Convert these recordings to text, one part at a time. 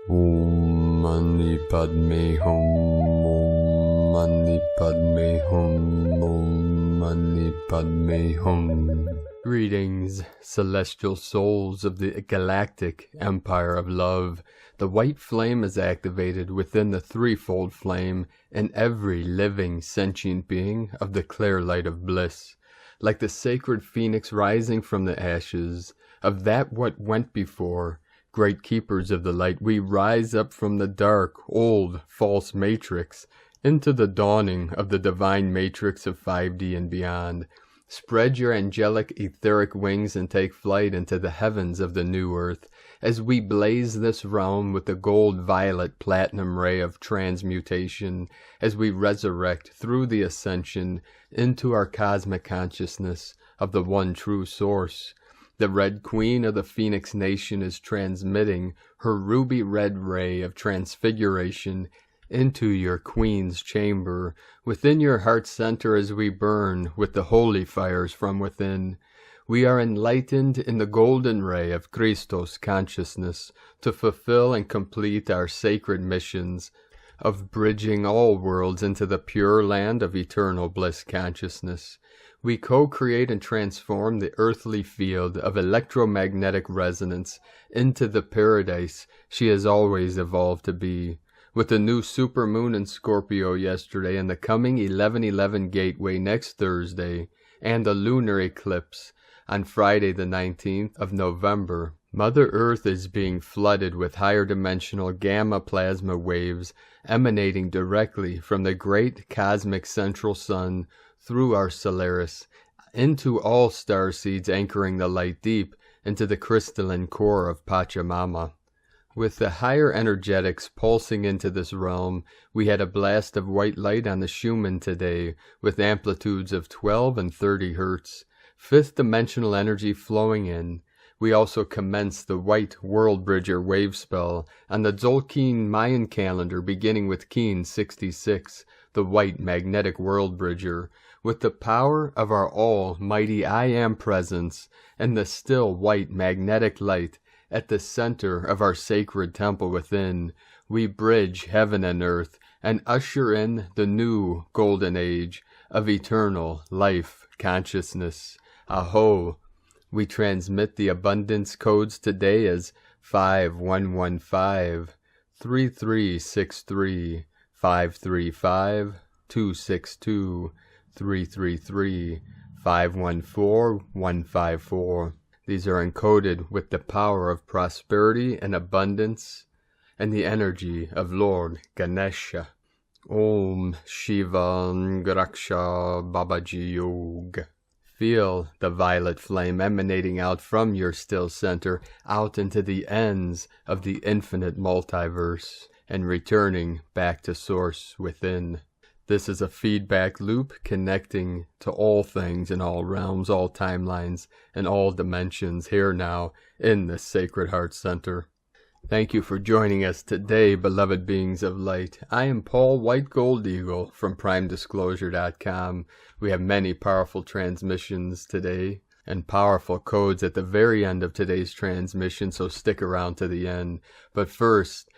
Om Mani Padme Hum, Om Mani Padme Hum, Om Mani Padme Hum. Greetings, celestial souls of the galactic empire of love. The white flame is activated within the threefold flame in every living sentient being of the clear light of bliss. Like the sacred phoenix rising from the ashes of that what went before, great keepers of the light, we rise up from the dark, old, false matrix into the dawning of the divine matrix of 5D and beyond. Spread your angelic etheric wings and take flight into the heavens of the new earth as we blaze this realm with the gold violet platinum ray of transmutation, as we resurrect through the ascension into our cosmic consciousness of the one true source. The Red Queen of the Phoenix Nation is transmitting her ruby red ray of transfiguration into your Queen's chamber, within your heart center as we burn with the holy fires from within. We are enlightened in the golden ray of Christos consciousness to fulfill and complete our sacred missions of bridging all worlds into the pure land of eternal bliss consciousness. We co-create and transform the earthly field of electromagnetic resonance into the paradise she has always evolved to be. With the new supermoon in Scorpio yesterday and the coming 11/11 gateway next Thursday, and the lunar eclipse on Friday the 19th of November, Mother Earth is being flooded with higher dimensional gamma plasma waves emanating directly from the great cosmic central sun through our Solaris into all starseeds, anchoring the light deep into the crystalline core of Pachamama. With the higher energetics pulsing into this realm, we had a blast of white light on the Schumann today with amplitudes of 12 and 30 Hertz, fifth dimensional energy flowing in. We also commenced the white World Bridger wave spell on the Tzolk'in Mayan calendar beginning with Keen 66, the white magnetic World Bridger, with the power of our almighty I Am presence and the still white magnetic light at the center of our sacred temple within. We bridge heaven and earth and usher in the new golden age of eternal life consciousness. Aho! We transmit the abundance codes today as 5115, 3363, 535, 262, 333, 514, 154. These are encoded with the power of prosperity and abundance and the energy of Lord Ganesha. Om Shiva Graksha Babaji Yog. Feel the violet flame emanating out from your still center out into the ends of the infinite multiverse and returning back to source within. This is a feedback loop connecting to all things in all realms, all timelines, and all dimensions here now in the Sacred Heart Center. Thank you for joining us today, beloved beings of light. I am Paul White Gold Eagle from PrimeDisclosure.com. We have many powerful transmissions today and powerful codes at the very end of today's transmission, so stick around to the end. But first,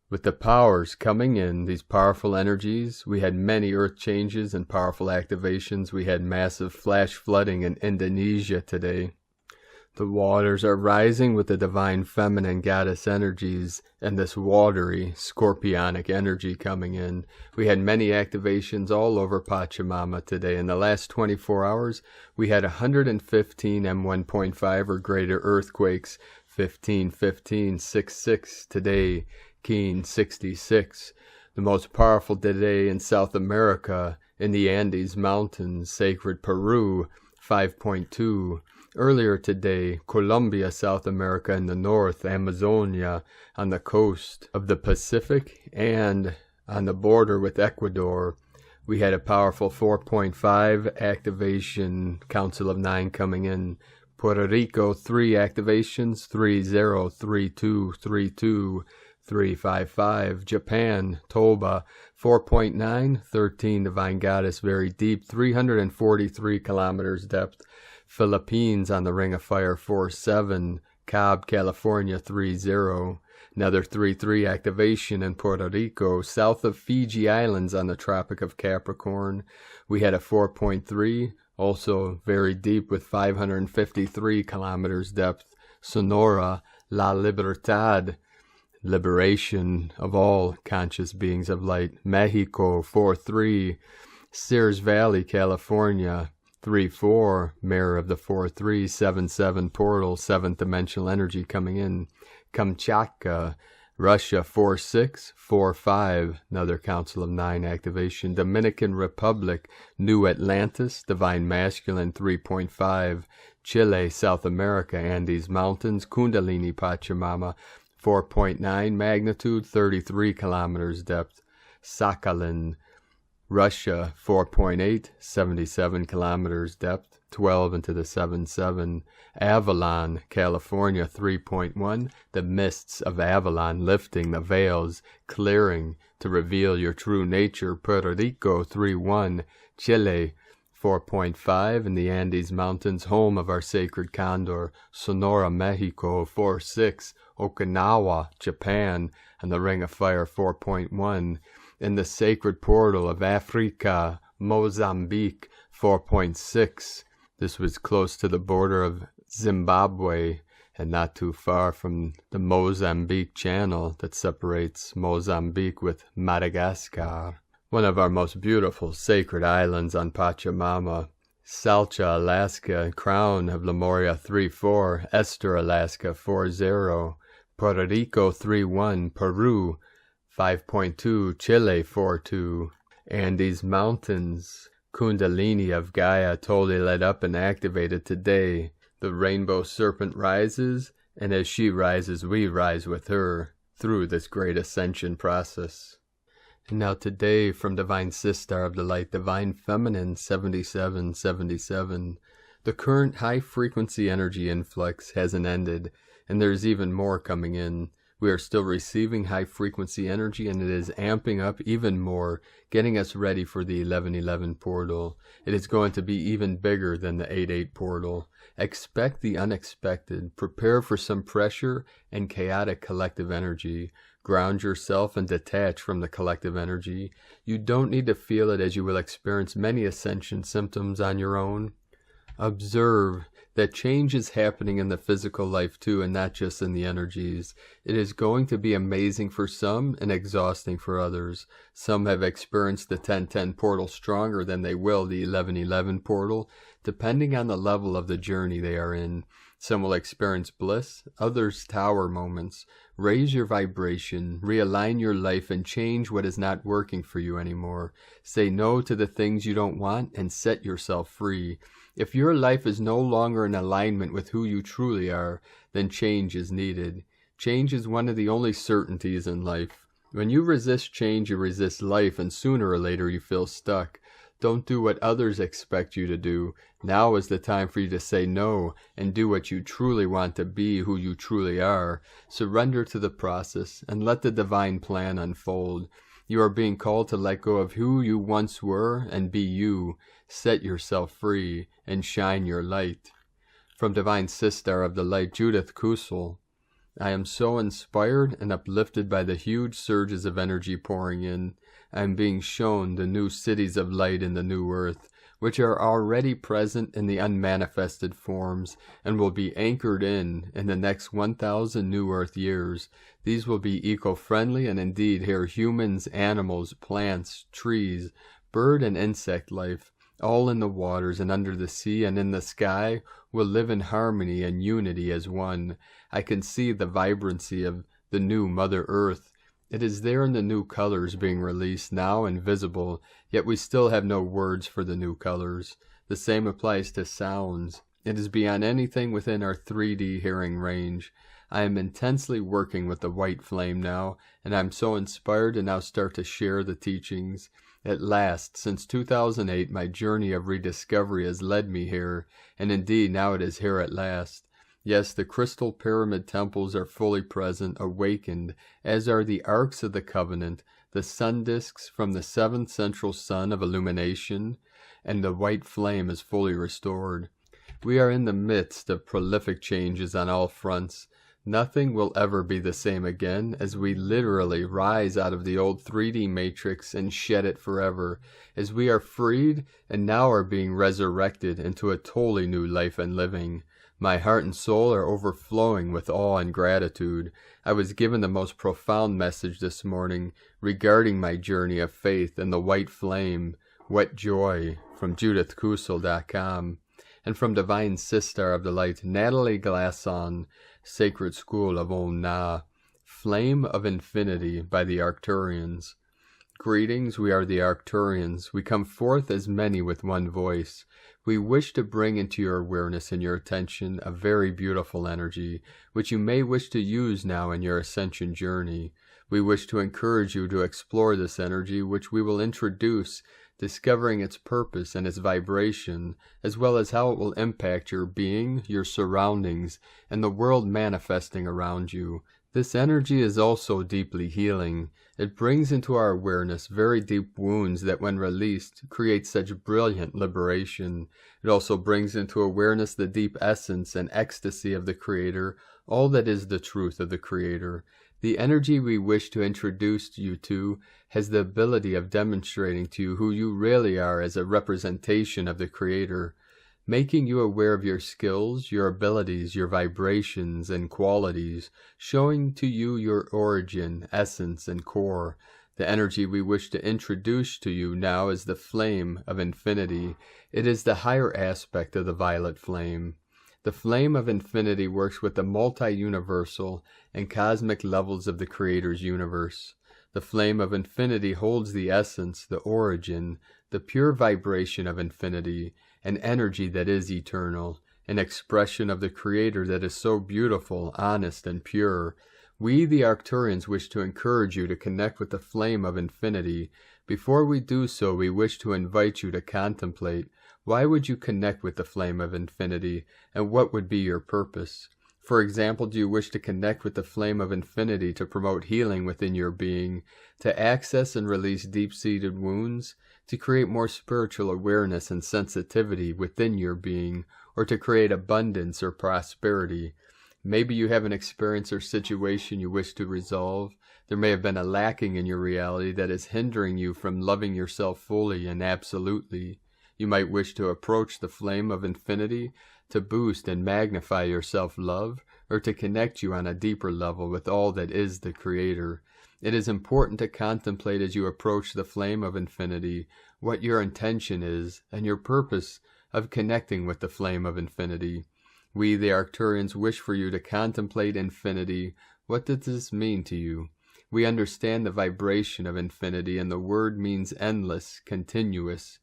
with the powers coming in, these powerful energies, we had many earth changes and powerful activations. We had massive flash flooding in Indonesia today. The waters are rising with the divine feminine goddess energies and this watery, scorpionic energy coming in. We had many activations all over Pachamama today. In the last 24 hours, we had 115 M1.5 or greater earthquakes, 15, 15, 6, 6 today. Keen 66, the most powerful today in South America, in the Andes Mountains, sacred Peru, 5.2. Earlier today, Colombia, South America in the north, Amazonia, on the coast of the Pacific, and on the border with Ecuador, we had a powerful 4.5 activation, Council of 9 coming in. Puerto Rico, 3 activations, 30, 32, 32. 355, Japan, Toba, 4.9, 13, Divine Goddess, very deep, 343 kilometers depth. Philippines on the Ring of Fire, 4.7, Cobb, California, 3.0. Another 3-3 activation in Puerto Rico, south of Fiji Islands on the Tropic of Capricorn. We had a 4.3, also very deep with 553 kilometers depth. Sonora, La Libertad, liberation of all conscious beings of light. Mexico, 4-3. Sears Valley, California, 3-4, mirror of the 4-3, 7-7 portal, 7th dimensional energy coming in. Kamchatka, Russia, 4-6, 4-5, another Council of 9 activation. Dominican Republic, New Atlantis, Divine Masculine, 3.5. Chile, South America, Andes Mountains, Kundalini Pachamama, 4.9 magnitude, 33 kilometers depth. Sakhalin, Russia, 4.8, 77 kilometers depth, 12 into the 7-7. Avalon, California, 3.1. The mists of Avalon lifting the veils, clearing to reveal your true nature. Puerto Rico, 3.1. Chile, 4.5. In the Andes Mountains, home of our sacred Condor. Sonora, Mexico, 4.6. Okinawa, Japan, and the Ring of Fire, 4.1. In the sacred portal of Africa, Mozambique, 4.6. This was close to the border of Zimbabwe and not too far from the Mozambique Channel that separates Mozambique with Madagascar. One of our most beautiful sacred islands on Pachamama. Salcha, Alaska, crown of Lemuria, 3.4. Esther, Alaska, 4.0. Puerto Rico, 3.1. Peru, 5.2, Chile 4.2, Andes Mountains, Kundalini of Gaia totally lit up and activated today. The rainbow serpent rises, and as she rises, we rise with her through this great ascension process. And now today, from Divine Sister of the Light, Divine Feminine 7777, the current high-frequency energy influx hasn't ended, and there's even more coming in. We are still receiving high-frequency energy, and it is amping up even more, getting us ready for the 1111 portal. It is going to be even bigger than the 88 portal. Expect the unexpected. Prepare for some pressure and chaotic collective energy. Ground yourself and detach from the collective energy. You don't need to feel it, as you will experience many ascension symptoms on your own. Observe that change is happening in the physical life too, and not just in the energies. It is going to be amazing for some and exhausting for others. Some have experienced the 1010 portal stronger than they will the 1111 portal, depending on the level of the journey they are in. Some will experience bliss, others tower moments. Raise your vibration, realign your life, and change what is not working for you anymore. Say no to the things you don't want and set yourself free. If your life is no longer in alignment with who you truly are, then change is needed. Change is one of the only certainties in life. When you resist change, you resist life, and sooner or later you feel stuck. Don't do what others expect you to do. Now is the time for you to say no and do what you truly want to be, who you truly are. Surrender to the process and let the divine plan unfold. You are being called to let go of who you once were and be you. Set yourself free and shine your light. From Divine Sister of the Light, Judith Kusel. I am so inspired and uplifted by the huge surges of energy pouring in. I am being shown the new cities of light in the new earth, which are already present in the unmanifested forms and will be anchored in the next 1,000 new earth years. These will be eco-friendly, and indeed here humans, animals, plants, trees, bird and insect life, all in the waters and under the sea and in the sky, will live in harmony and unity as one. I can see the vibrancy of the new Mother Earth. It is there in the new colors being released now and visible, yet we still have no words for the new colors. The same applies to sounds. It is beyond anything within our 3D hearing range. I am intensely working with the white flame now, and I am so inspired to now start to share the teachings. At last, since 2008, my journey of rediscovery has led me here, and indeed now it is here at last. Yes, the crystal pyramid temples are fully present, awakened, as are the arcs of the covenant, the sun discs from the seventh central sun of illumination, and the white flame is fully restored. We are in the midst of prolific changes on all fronts. Nothing will ever be the same again as we literally rise out of the old 3D matrix and shed it forever, as we are freed and now are being resurrected into a totally new life and living. My heart and soul are overflowing with awe and gratitude. I was given the most profound message this morning regarding my journey of faith and the white flame, Wet Joy, from JudithKusel.com, and from Divine Sister of the Light, Natalie Glasson, Sacred School of Om-Na, Flame of Infinity by the Arcturians. Greetings, we are the Arcturians. We come forth as many with one voice. We wish to bring into your awareness and your attention a very beautiful energy, which you may wish to use now in your ascension journey. We wish to encourage you to explore this energy, which we will introduce, discovering its purpose and its vibration, as well as how it will impact your being, your surroundings, and the world manifesting around you. This energy is also deeply healing. It brings into our awareness very deep wounds that, when released, create such brilliant liberation. It also brings into awareness the deep essence and ecstasy of the Creator, all that is the truth of the Creator. The energy we wish to introduce you to has the ability of demonstrating to you who you really are as a representation of the Creator, making you aware of your skills, your abilities, your vibrations and qualities, showing to you your origin, essence, and core. The energy we wish to introduce to you now is the flame of infinity. It is the higher aspect of the violet flame. The flame of infinity works with the multi-universal and cosmic levels of the Creator's universe. The flame of infinity holds the essence, the origin, the pure vibration of infinity, an energy that is eternal, an expression of the Creator that is so beautiful, honest, and pure. We, the Arcturians, wish to encourage you to connect with the flame of infinity. Before we do so, we wish to invite you to contemplate, why would you connect with the flame of infinity, and what would be your purpose? For example, do you wish to connect with the flame of infinity to promote healing within your being, to access and release deep-seated wounds, to create more spiritual awareness and sensitivity within your being, or to create abundance or prosperity? Maybe you have an experience or situation you wish to resolve. There may have been a lacking in your reality that is hindering you from loving yourself fully and absolutely. You might wish to approach the flame of infinity to boost and magnify your self-love, or to connect you on a deeper level with all that is the Creator. It is important to contemplate as you approach the flame of infinity what your intention is and your purpose of connecting with the flame of infinity. We, the Arcturians, wish for you to contemplate infinity. What does this mean to you? We understand the vibration of infinity, and the word means endless, continuous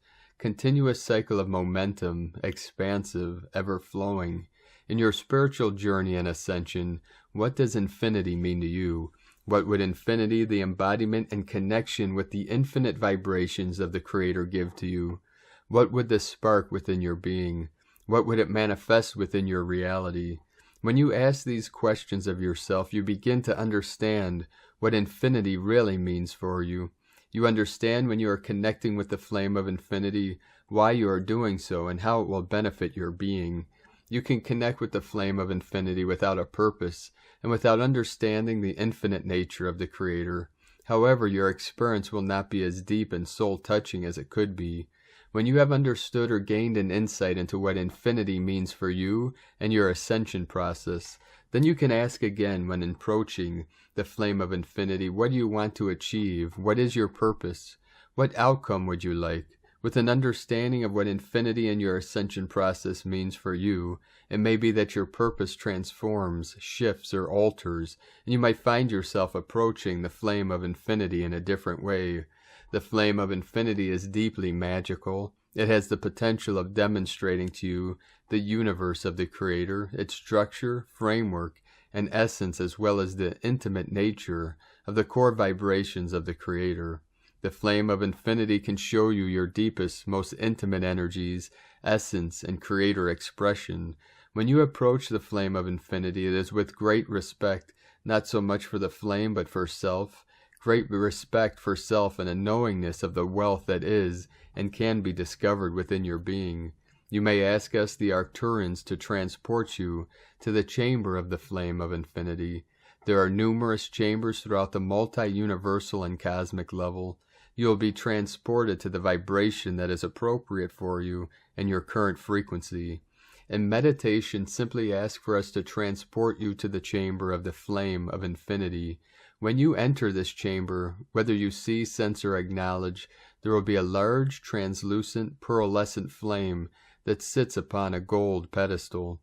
cycle of momentum, expansive, ever-flowing. In your spiritual journey and ascension, what does infinity mean to you? What would infinity, the embodiment and connection with the infinite vibrations of the Creator, give to you? What would this spark within your being? What would it manifest within your reality? When you ask these questions of yourself, you begin to understand what infinity really means for you. You understand, when you are connecting with the flame of infinity, why you are doing so and how it will benefit your being. You can connect with the flame of infinity without a purpose and without understanding the infinite nature of the Creator. However, your experience will not be as deep and soul-touching as it could be. When you have understood or gained an insight into what infinity means for you and your ascension process, then you can ask again when approaching the flame of infinity, what do you want to achieve? What is your purpose? What outcome would you like? With an understanding of what infinity and your ascension process means for you, it may be that your purpose transforms, shifts, or alters, and you might find yourself approaching the flame of infinity in a different way. The flame of infinity is deeply magical. It has the potential of demonstrating to you the universe of the Creator, its structure, framework, and essence, as well as the intimate nature of the core vibrations of the Creator. The flame of infinity can show you your deepest, most intimate energies, essence, and Creator expression. When you approach the flame of infinity, it is with great respect, not so much for the flame but for self, great respect for self and a knowingness of the wealth that is and can be discovered within your being. You may ask us, the Arcturians, to transport you to the chamber of the flame of infinity. There are numerous chambers throughout the multi-universal and cosmic level. You will be transported to the vibration that is appropriate for you and your current frequency. In meditation, simply ask for us to transport you to the chamber of the flame of infinity. When you enter this chamber, whether you see, sense, or acknowledge, there will be a large, translucent, pearlescent flame that sits upon a gold pedestal.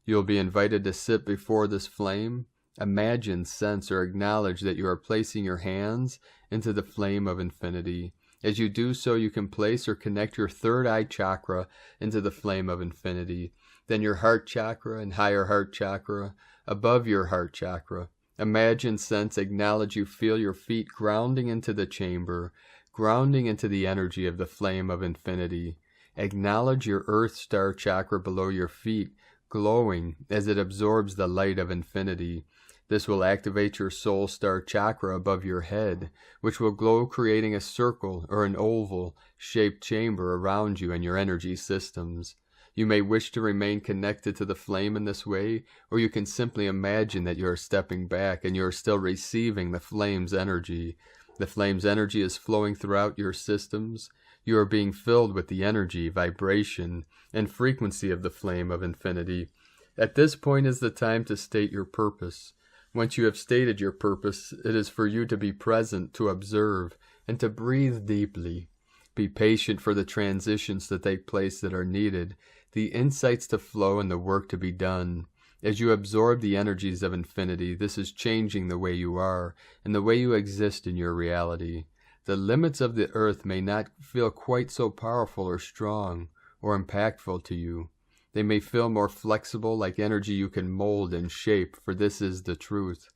You will be invited to sit before this flame. Imagine, sense, or acknowledge that you are placing your hands into the flame of infinity. As you do so, you can place or connect your third eye chakra into the flame of infinity. Then your heart chakra and higher heart chakra above your heart chakra. Imagine, sense, acknowledge you feel your feet grounding into the chamber, grounding into the energy of the flame of infinity. Acknowledge your earth star chakra below your feet glowing as it absorbs the light of infinity. This will activate your soul star chakra above your head, which will glow, creating a circle or an oval-shaped chamber around you and your energy systems. You may wish to remain connected to the flame in this way, or you can simply imagine that you are stepping back and you are still receiving the flame's energy. The flame's energy is flowing throughout your systems. You are being filled with the energy, vibration, and frequency of the flame of infinity. At this point is the time to state your purpose. Once you have stated your purpose, it is for you to be present, to observe, and to breathe deeply. Be patient for the transitions to take place that are needed, the insights to flow, and the work to be done. As you absorb the energies of infinity, this is changing the way you are and the way you exist in your reality. The limits of the earth may not feel quite so powerful or strong or impactful to you. They may feel more flexible, like energy you can mold and shape, for this is the truth.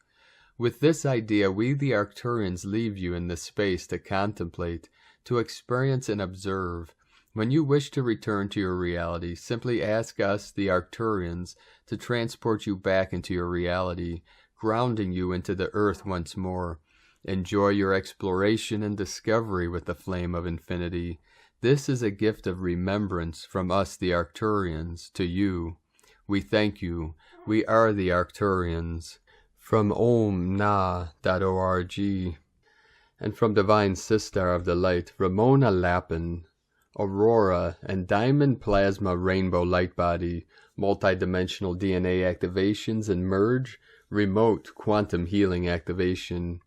With this idea, we the Arcturians leave you in this space to contemplate, to experience and observe. When you wish to return to your reality, simply ask us, the Arcturians, to transport you back into your reality, grounding you into the earth once more. Enjoy your exploration and discovery with the flame of infinity. This is a gift of remembrance from us, the Arcturians, to you. We thank you. We are the Arcturians. From omna.org. And from Divine Sister of the Light, Ramona Lappin, Aurora and Diamond Plasma Rainbow Lightbody, multidimensional DNA activations and merge, remote quantum healing activation.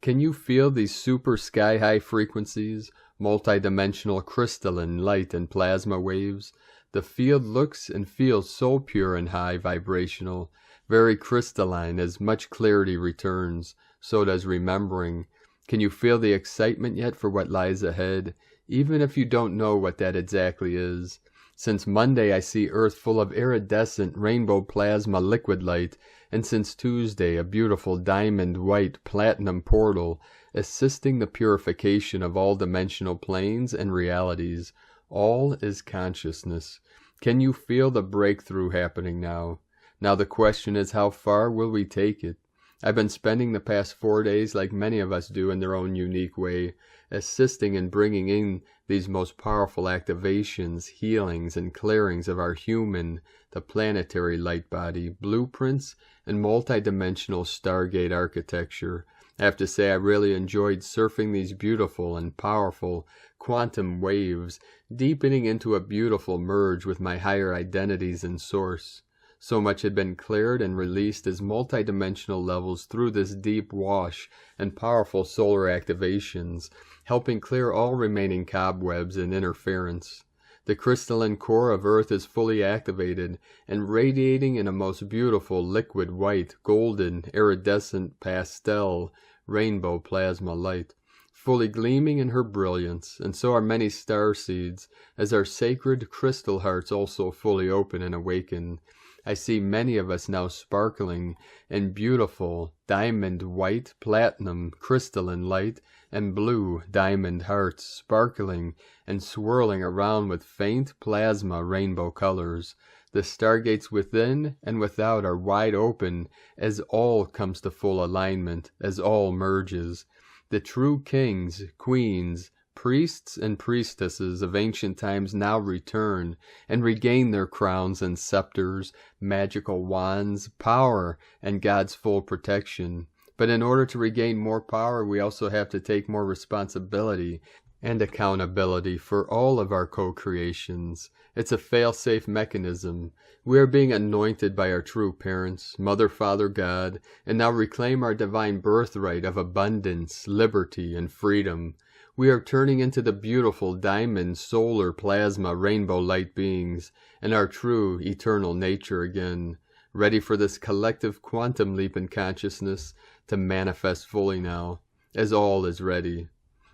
Can you feel these super sky-high frequencies, multidimensional crystalline light and plasma waves? The field looks and feels so pure and high vibrational, very crystalline. As much clarity returns, so does remembering. Can you feel the excitement yet for what lies ahead, even if you don't know what that exactly is? Since Monday I see Earth full of iridescent rainbow plasma liquid light, and since Tuesday a beautiful diamond white platinum portal, assisting the purification of all dimensional planes and realities. All is consciousness. Can you feel the breakthrough happening now? Now the question is, how far will we take it? I've been spending the past 4 days, like many of us do in their own unique way, assisting and bringing in these most powerful activations, healings, and clearings of our human, the planetary light body, blueprints, and multidimensional Stargate architecture. I have to say I really enjoyed surfing these beautiful and powerful quantum waves, deepening into a beautiful merge with my higher identities and source. So much had been cleared and released as multidimensional levels through this deep wash and powerful solar activations, helping clear all remaining cobwebs and interference. The crystalline core of Earth is fully activated and radiating in a most beautiful liquid white, golden, iridescent pastel, rainbow plasma light, fully gleaming in her brilliance, and so are many starseeds, as our sacred crystal hearts also fully open and awaken. I see many of us now sparkling in beautiful diamond white, platinum, crystalline light, and blue diamond hearts, sparkling and swirling around with faint plasma rainbow colors. The stargates within and without are wide open as all comes to full alignment, as all merges. The true kings, queens, Priests and priestesses of ancient times now return and regain their crowns and scepters, magical wands, power, and God's full protection. But in order to regain more power, we also have to take more responsibility and accountability for all of our co-creations. It's a fail-safe mechanism. We are being anointed by our true parents, Mother, Father, God, and now reclaim our divine birthright of abundance, liberty, and freedom. We are turning into the beautiful diamond, solar, plasma, rainbow light beings, and our true, eternal nature again, ready for this collective quantum leap in consciousness to manifest fully now, as all is ready.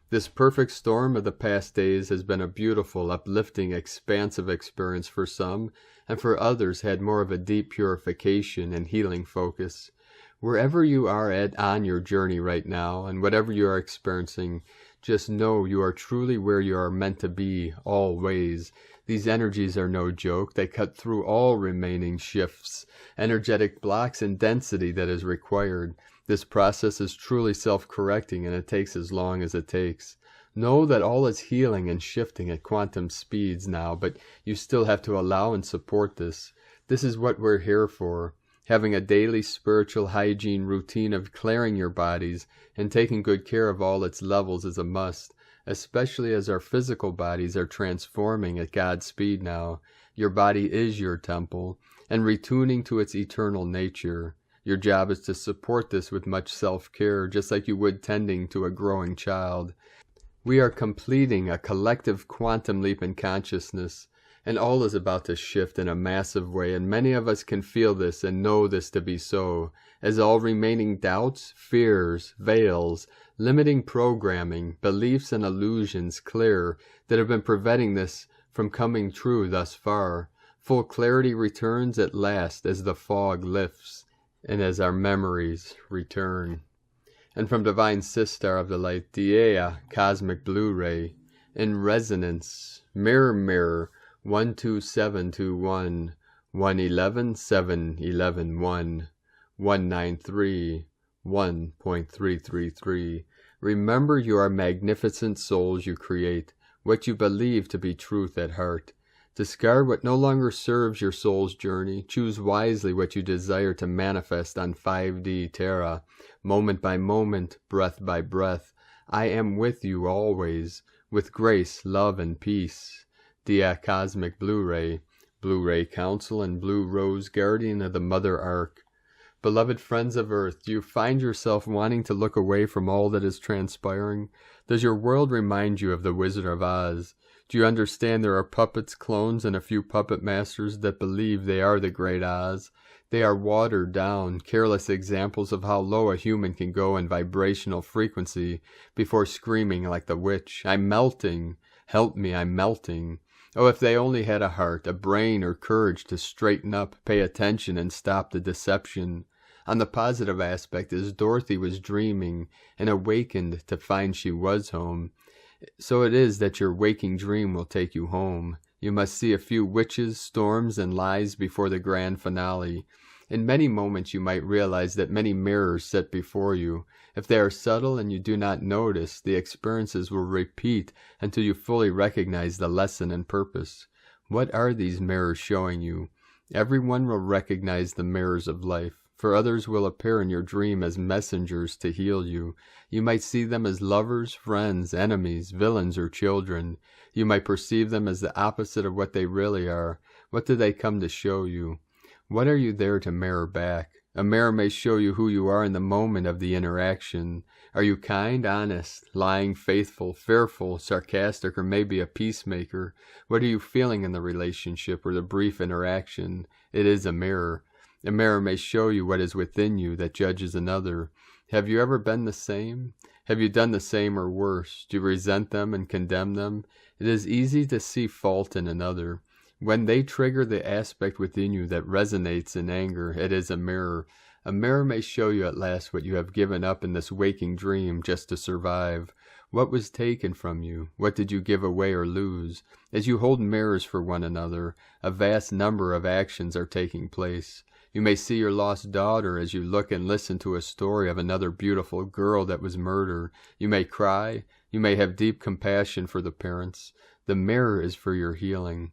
This perfect storm of the past days has been a beautiful, uplifting, expansive experience for some, and for others had more of a deep purification and healing focus. Wherever you are on your journey right now, and whatever you are experiencing, just know you are truly where you are meant to be, always. These energies are no joke. They cut through all remaining shifts, energetic blocks, and density that is required. This process is truly self-correcting, and it takes as long as it takes. Know that all is healing and shifting at quantum speeds now, but you still have to allow and support this. This is what we're here for. Having a daily spiritual hygiene routine of clearing your bodies and taking good care of all its levels is a must, especially as our physical bodies are transforming at God's speed now. Your body is your temple, and retuning to its eternal nature. Your job is to support this with much self-care, just like you would tending to a growing child. We are completing a collective quantum leap in consciousness, and all is about to shift in a massive way, and many of us can feel this and know this to be so, as all remaining doubts, fears, veils, limiting programming, beliefs, and illusions clear that have been preventing this from coming true thus far. Full clarity returns at last as the fog lifts, and as our memories return. And from Divine Sistar of the Light, Dea, Cosmic Blu-ray, in resonance, Mirror Mirror, 12721, 111, 711, 1, 193, 1.333. Remember you are magnificent souls you create, what you believe to be truth at heart. Discard what no longer serves your soul's journey. Choose wisely what you desire to manifest on 5D Terra, moment by moment, breath by breath. I am with you always, with grace, love, and peace. Dia Cosmic Blu-ray, Blu-ray Council, and Blue Rose Guardian of the Mother Ark. Beloved friends of Earth, do you find yourself wanting to look away from all that is transpiring? Does your world remind you of the Wizard of Oz? Do you understand there are puppets, clones, and a few puppet masters that believe they are the Great Oz? They are watered down, careless examples of how low a human can go in vibrational frequency before screaming like the witch, "I'm melting! Help me, I'm melting!" Oh, if they only had a heart, a brain, or courage to straighten up, pay attention, and stop the deception. On the positive aspect is Dorothy was dreaming and awakened to find she was home. So it is that your waking dream will take you home. You must see a few witches, storms, and lies before the grand finale. In many moments you might realize that many mirrors set before you. If they are subtle and you do not notice, the experiences will repeat until you fully recognize the lesson and purpose. What are these mirrors showing you? Everyone will recognize the mirrors of life. For others will appear in your dream as messengers to heal you. You might see them as lovers, friends, enemies, villains, or children. You might perceive them as the opposite of what they really are. What do they come to show you? What are you there to mirror back? A mirror may show you who you are in the moment of the interaction. Are you kind, honest, lying, faithful, fearful, sarcastic, or maybe a peacemaker? What are you feeling in the relationship or the brief interaction? It is a mirror. A mirror may show you what is within you that judges another. Have you ever been the same? Have you done the same or worse? Do you resent them and condemn them? It is easy to see fault in another. When they trigger the aspect within you that resonates in anger, it is a mirror. A mirror may show you at last what you have given up in this waking dream just to survive. What was taken from you? What did you give away or lose? As you hold mirrors for one another, a vast number of actions are taking place. You may see your lost daughter as you look and listen to a story of another beautiful girl that was murdered. You may cry. You may have deep compassion for the parents. The mirror is for your healing.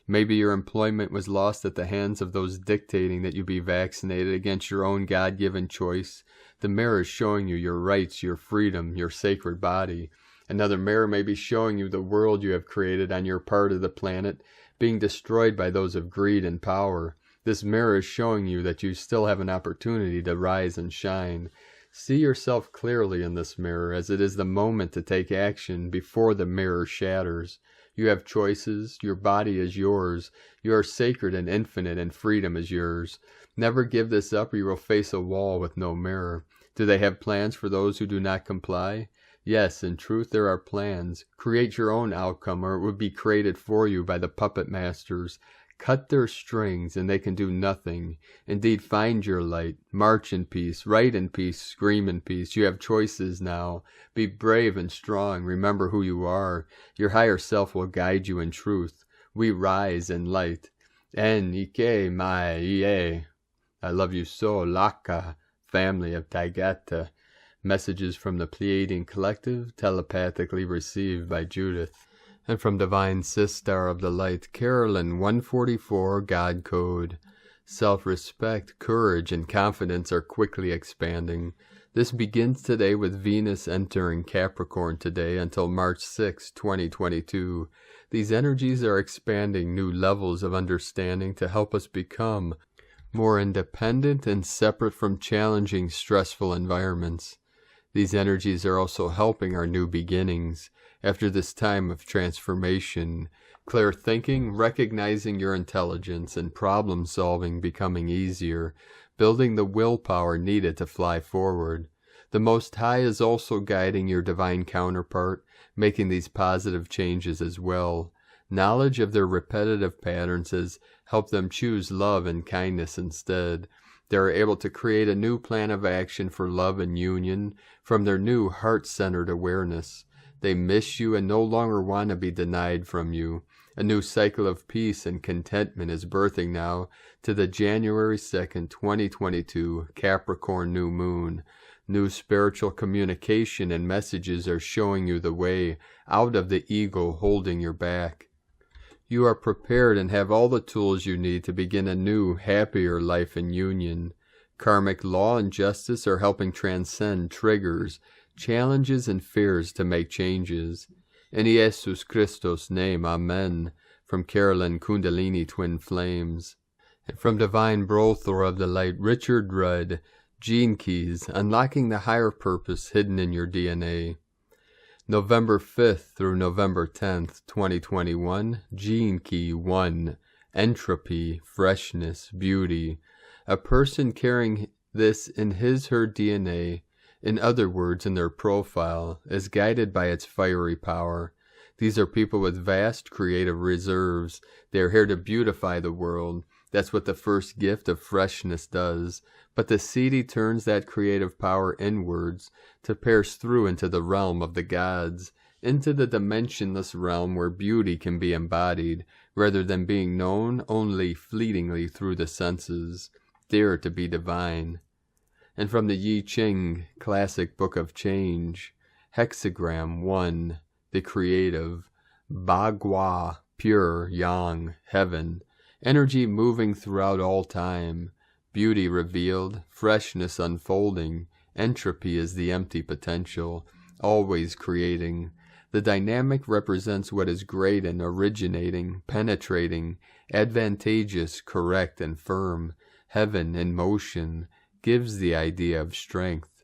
Maybe your employment was lost at the hands of those dictating that you be vaccinated against your own God-given choice. The mirror is showing you your rights, your freedom, your sacred body. Another mirror may be showing you the world you have created on your part of the planet, being destroyed by those of greed and power. This mirror is showing you that you still have an opportunity to rise and shine. See yourself clearly in this mirror, as it is the moment to take action before the mirror shatters. You have choices. Your body is yours. You are sacred and infinite, and freedom is yours. Never give this up, or you will face a wall with no mirror. Do they have plans for those who do not comply? Yes, in truth there are plans. Create your own outcome, or it would be created for you by the puppet masters. Cut their strings, and they can do nothing. Indeed, find your light. March in peace. Write in peace. Scream in peace. You have choices now. Be brave and strong. Remember who you are. Your higher self will guide you in truth. We rise in light. En Ike Mai Ie. I love you so, Laka, family of Taigata. Messages from the Pleiadian Collective, telepathically received by Judith. And from Divine Sister of the Light, Carolyn 144, God Code. Self-respect, courage, and confidence are quickly expanding. This begins today with Venus entering Capricorn today until March 6, 2022. These energies are expanding new levels of understanding to help us become more independent and separate from challenging, stressful environments. These energies are also helping our new beginnings. After this time of transformation, clear thinking, recognizing your intelligence, and problem solving becoming easier, building the willpower needed to fly forward. The Most High is also guiding your divine counterpart, making these positive changes as well. Knowledge of their repetitive patterns has helped them choose love and kindness instead. They are able to create a new plan of action for love and union from their new heart-centered awareness. They miss you and no longer want to be denied from you. A new cycle of peace and contentment is birthing now to the January 2nd, 2022 Capricorn new moon. New spiritual communication and messages are showing you the way out of the ego holding your back. You are prepared and have all the tools you need to begin a new, happier life in union. Karmic law and justice are helping transcend triggers, challenges, and fears to make changes. In Jesus Christos' name, Amen. From Carolyn Kundalini Twin Flames. And from Divine Brothor of the Light, Richard Rudd, Gene Keys, Unlocking the Higher Purpose Hidden in Your DNA. November 5th through November 10th, 2021, Gene Key 1, Entropy, Freshness, Beauty. A person carrying this in his/her DNA, in other words, in their profile, is guided by its fiery power. These are people with vast creative reserves. They are here to beautify the world. That's what the first gift of freshness does. But the seedy turns that creative power inwards to pierce through into the realm of the gods, into the dimensionless realm where beauty can be embodied, rather than being known only fleetingly through the senses. Dare to be divine. And from the Yi Ching Classic Book of Change, Hexagram 1, the creative, Bagua, pure, yang, heaven, energy moving throughout all time, beauty revealed, freshness unfolding, entropy is the empty potential, always creating. The dynamic represents what is great and originating, penetrating, advantageous, correct, and firm. Heaven in motion gives the idea of strength.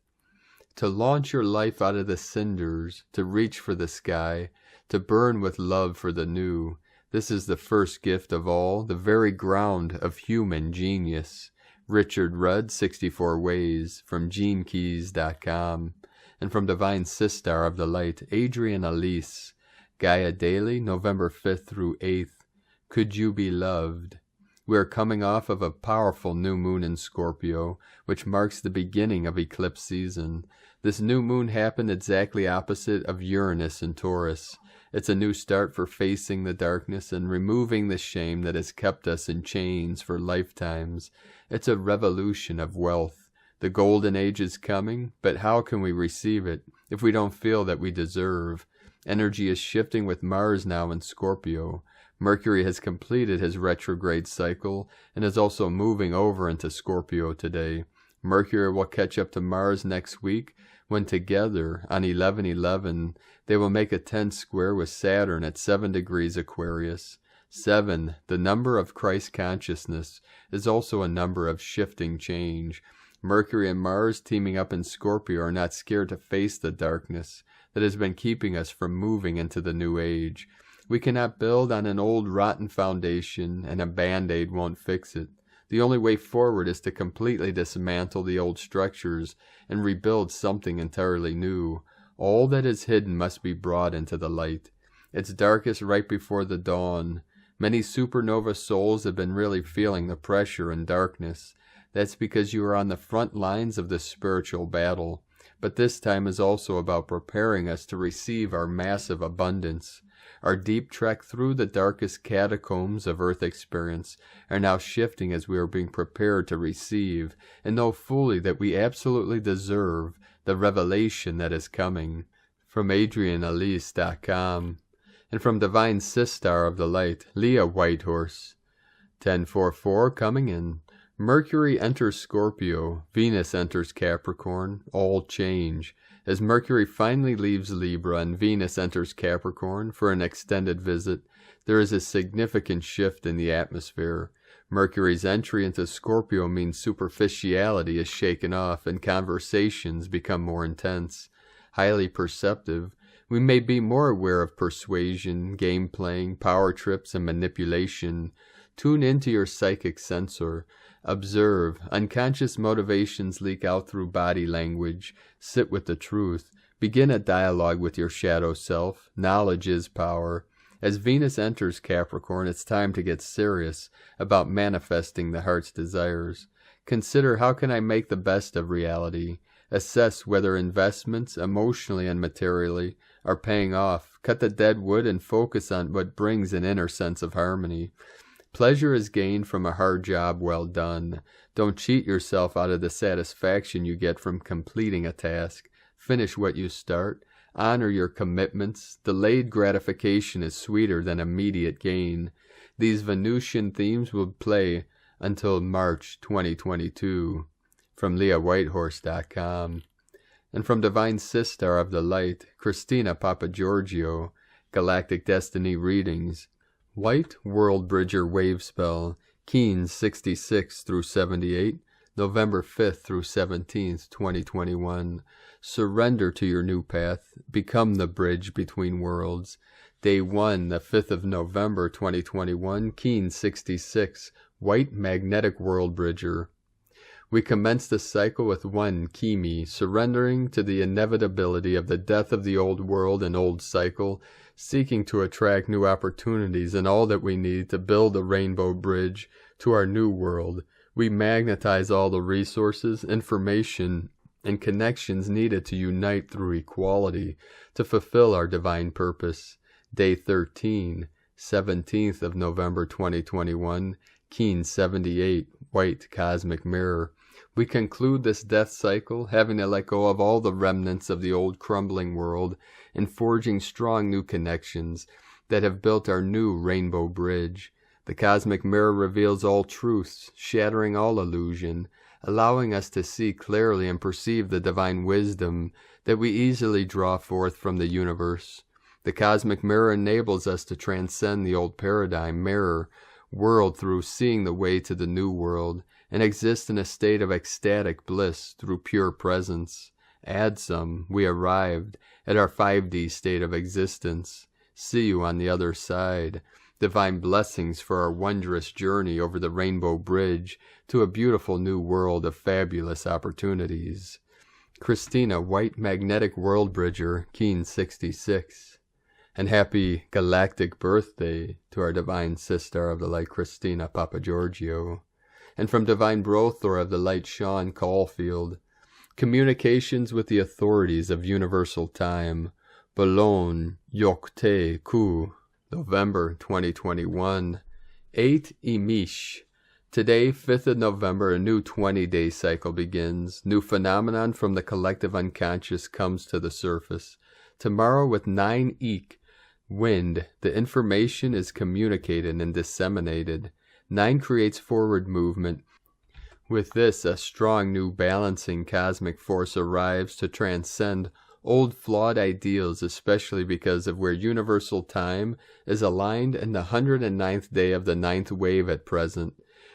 To launch your life out of the cinders, to reach for the sky, to burn with love for the new. This is the first gift of all, the very ground of human genius. Richard Rudd, 64 Ways, from GeneKeys.com. And from Divine Sister of the Light, Adrian Elise, Gaia Daily, November 5th through 8th. Could you be loved? We are coming off of a powerful new moon in Scorpio, which marks the beginning of eclipse season. This new moon happened exactly opposite of Uranus in Taurus. It's a new start for facing the darkness and removing the shame that has kept us in chains for lifetimes. It's a revolution of wealth. The golden age is coming, but how can we receive it if we don't feel that we deserve? Energy is shifting with Mars now in Scorpio. Mercury has completed his retrograde cycle and is also moving over into Scorpio today. Mercury will catch up to Mars next week, when together, on 11/11, they will make a 10 square with Saturn at 7 degrees Aquarius. 7, the number of Christ consciousness, is also a number of shifting change. Mercury and Mars teaming up in Scorpio are not scared to face the darkness that has been keeping us from moving into the new age. We cannot build on an old rotten foundation, and a band-aid won't fix it. The only way forward is to completely dismantle the old structures and rebuild something entirely new. All that is hidden must be brought into the light. It's darkest right before the dawn. Many supernova souls have been really feeling the pressure and darkness. That's because you are on the front lines of this spiritual battle. But this time is also about preparing us to receive our massive abundance. Our deep trek through the darkest catacombs of Earth experience are now shifting as we are being prepared to receive and know fully that we absolutely deserve the revelation that is coming. From AdrianElise.com. And from Divine Sistar of the Light, Leah Whitehorse. 1044 coming in. Mercury enters Scorpio, Venus enters Capricorn, all change. As Mercury finally leaves Libra and Venus enters Capricorn for an extended visit, there is a significant shift in the atmosphere. Mercury's entry into Scorpio means superficiality is shaken off and conversations become more intense. Highly perceptive, we may be more aware of persuasion, game playing, power trips, and manipulation. Tune into your psychic sensor. Observe. Unconscious motivations leak out through body language. Sit with the truth. Begin a dialogue with your shadow self. Knowledge is power. As Venus enters Capricorn, it's time to get serious about manifesting the heart's desires. Consider, how can I make the best of reality? Assess whether investments, emotionally and materially, are paying off. Cut the dead wood and focus on what brings an inner sense of harmony. Pleasure is gained from a hard job well done. Don't cheat yourself out of the satisfaction you get from completing a task. Finish what you start. Honor your commitments. Delayed gratification is sweeter than immediate gain. These Venusian themes will play until March 2022. From LeahWhitehorse.com. And from Divine Sistar of the Light, Christina Papagiorgio, Galactic Destiny Readings. White World Bridger Wave Spell, Keens 66 through 78, November 5th through 17th, 2021. Surrender to your new path. Become the bridge between worlds. Day 1, the 5th of November, 2021, Keens 66, White Magnetic World Bridger. We commence the cycle with 1 Kimi, surrendering to the inevitability of the death of the old world and old cycle, seeking to attract new opportunities and all that we need to build a rainbow bridge to our new world. We magnetize all the resources, information, and connections needed to unite through equality to fulfill our divine purpose. Day 13, 17th of November 2021, Keens 78, White Cosmic Mirror. We conclude this death cycle, having to let go of all the remnants of the old crumbling world and forging strong new connections that have built our new rainbow bridge. The cosmic mirror reveals all truths, shattering all illusion, allowing us to see clearly and perceive the divine wisdom that we easily draw forth from the universe. The cosmic mirror enables us to transcend the old paradigm mirror world through seeing the way to the new world, and exist in a state of ecstatic bliss through pure presence. Add some, we arrived at our 5D state of existence. See you on the other side. Divine blessings for our wondrous journey over the rainbow bridge to a beautiful new world of fabulous opportunities. Christina, White Magnetic World Bridger, Keens 66. And happy galactic birthday to our Divine Sister of the Light, Christina Papagiorgio. And from Divine Brothor of the Light, Sean Caulfield. Communications with the authorities of universal time. Boulogne, Yokte, Ku, November 2021. 8 Imish. Today, 5th of November, a new 20-day cycle begins. New phenomenon from the collective unconscious comes to the surface. Tomorrow, with 9 Eek, wind, the information is communicated and disseminated. 9 creates forward movement. With this, a strong new balancing cosmic force arrives to transcend old flawed ideals, especially because of where universal time is aligned in the 109th day of the 9th wave at present.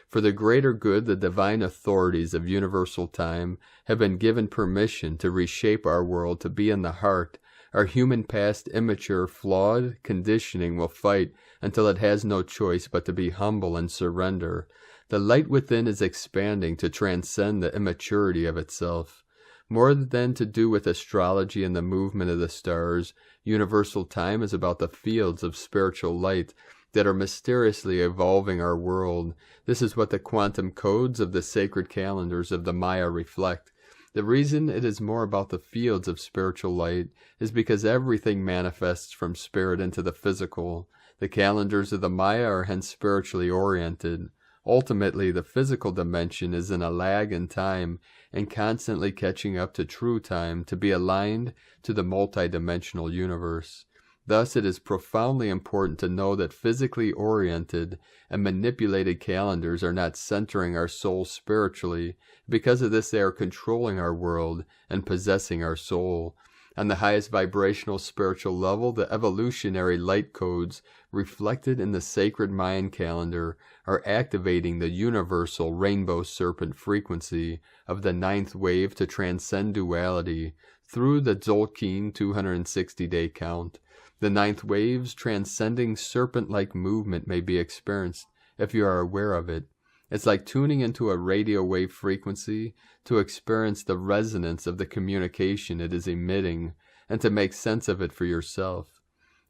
For the greater good, the divine authorities of universal time have been given permission to reshape our world to be in the heart. Our human past immature, flawed conditioning will fight until it has no choice but to be humble and surrender. The light within is expanding to transcend the immaturity of itself. More than to do with astrology and the movement of the stars, universal time is about the fields of spiritual light that are mysteriously evolving our world. This is what the quantum codes of the sacred calendars of the Maya reflect. The reason it is more about the fields of spiritual light is because everything manifests from spirit into the physical. The calendars of the Maya are hence spiritually oriented. Ultimately, the physical dimension is in a lag in time and constantly catching up to true time to be aligned to the multidimensional universe. Thus, it is profoundly important to know that physically oriented and manipulated calendars are not centering our soul spiritually. Because of this, they are controlling our world and possessing our soul. On the highest vibrational spiritual level, the evolutionary light codes reflected in the sacred Mayan calendar are activating the universal rainbow serpent frequency of the 9th wave to transcend duality through the Tzolk'in 260-day count. The 9th wave's transcending serpent-like movement may be experienced if you are aware of it. It's like tuning into a radio wave frequency to experience the resonance of the communication it is emitting and to make sense of it for yourself.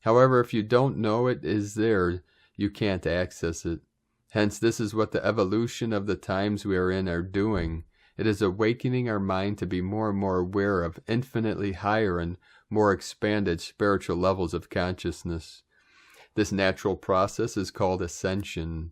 However, if you don't know it is there, you can't access it. Hence, this is what the evolution of the times we are in are doing. It is awakening our mind to be more and more aware of infinitely higher and more expanded spiritual levels of consciousness. This natural process is called Ascension.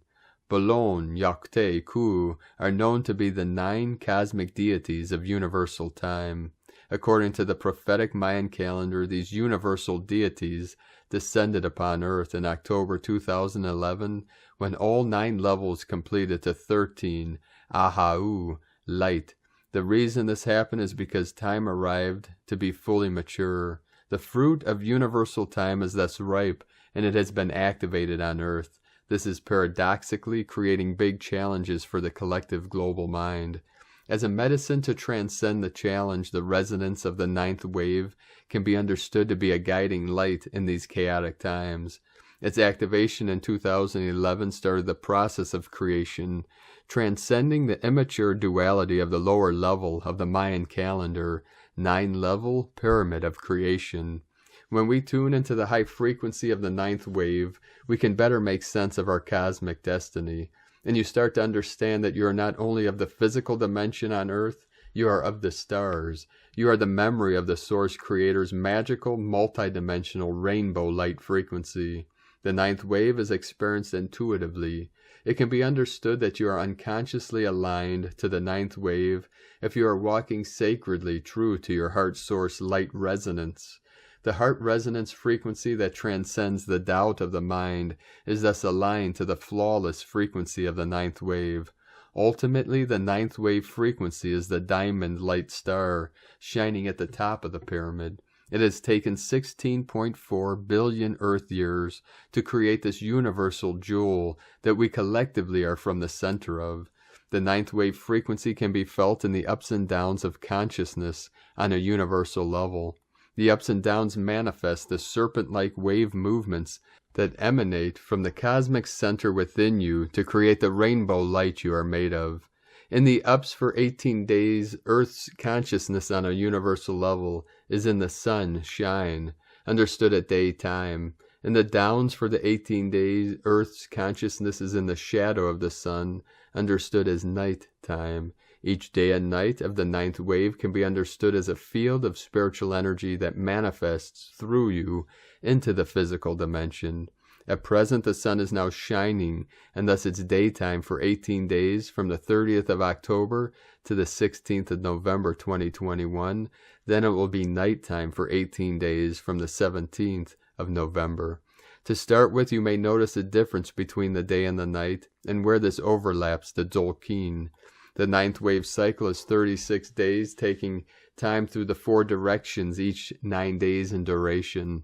Boulogne, Yokte, Ku are known to be the 9 cosmic deities of universal time. According to the prophetic Mayan calendar, these universal deities descended upon Earth in October 2011 when all 9 levels completed to 13 Ahau, light. The reason this happened is because time arrived to be fully mature. The fruit of universal time is thus ripe, and it has been activated on Earth. This is paradoxically creating big challenges for the collective global mind. As a medicine to transcend the challenge, the resonance of the 9th wave can be understood to be a guiding light in these chaotic times. Its activation in 2011 started the process of creation, transcending the immature duality of the lower level of the Mayan calendar, 9-level pyramid of creation. When we tune into the high frequency of the 9th wave, we can better make sense of our cosmic destiny. And you start to understand that you are not only of the physical dimension on Earth, you are of the stars. You are the memory of the Source Creator's magical, multidimensional rainbow light frequency. The 9th wave is experienced intuitively. It can be understood that you are unconsciously aligned to the 9th wave if you are walking sacredly true to your heart source light resonance. The heart resonance frequency that transcends the doubt of the mind is thus aligned to the flawless frequency of the 9th wave. Ultimately, the 9th wave frequency is the diamond light star shining at the top of the pyramid. It has taken 16.4 billion Earth years to create this universal jewel that we collectively are from the center of. The 9th wave frequency can be felt in the ups and downs of consciousness on a universal level. The ups and downs manifest the serpent-like wave movements that emanate from the cosmic center within you to create the rainbow light you are made of. In the ups for 18 days, Earth's consciousness on a universal level is in the sun shine, understood at daytime. In the downs for the 18 days, Earth's consciousness is in the shadow of the sun, understood as night time. Each day and night of the ninth wave can be understood as a field of spiritual energy that manifests through you into the physical dimension. At present, the sun is now shining, and thus it's daytime for 18 days from the 30th of October to the 16th of November 2021. Then it will be nighttime for 18 days from the 17th of November. To start with, you may notice a difference between the day and the night, and where this overlaps the Tzolk'in. The ninth wave cycle is 36 days, taking time through the 4 directions, each 9 days in duration.